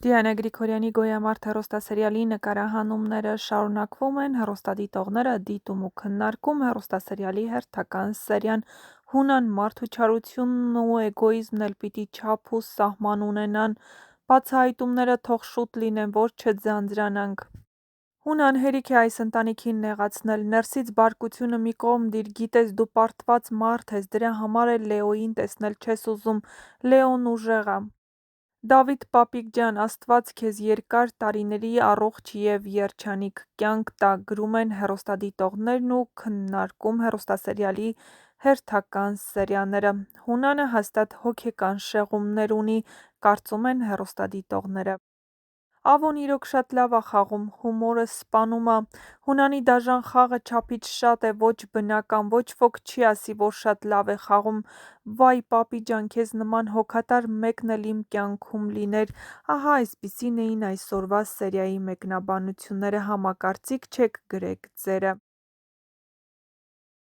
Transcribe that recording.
Դիանա Գրիգորյանի «Գոյամարտ» հեռուստասերիալի նկարահանումները շարունակվում են, հեռուստադիտողները դիտում ու քննարկում հեռուստասերիալի հերթական սերիան: Հունան մարդու չարությունն ու էգոիզմն էլ պիտի չափ ու սահման ունենան: Բացահայտումները թող շուտ լինեն, որ չձանձրանանք: Հունան հերիք է այս ընտանիքին նեղացնել: Ներսից բարկությունը մի կողմ դիր, գիտես դու պարտված մարդ ես, դրա համար էլ Լեոյին տեսնել չես ուզում: Լեոն ուժեղ ա: Դավիթ պապիկ ջան, Աստված քեզ երկար տարիների առողջ և երջանիկ կյանք տա, գրում են հեռուստադիտողներն ու քննարկում հեռուստասերիալի հերթական սերիաները: Հունանը հաստատ հոգեկան շեղումներ ունի, կարծում են հեռուստադիտողները: Ավոն իրոք շատ լավ ա խաղում, հումորը սպանում ա: Հունանի դաժան խաղը չափից շատ է, ոչ բնական, ոչ ոք չի ասի, որ շատ լավ է խաղում: Վայ պապի ջան, քեզ նման հոգատար մեկն էլ իմ կյանքում լիներ: Ահա այսպիսին էին այսօրվա սերիայի մեկնաբանությունները: Համակարծիք չեք գրեք ձերը: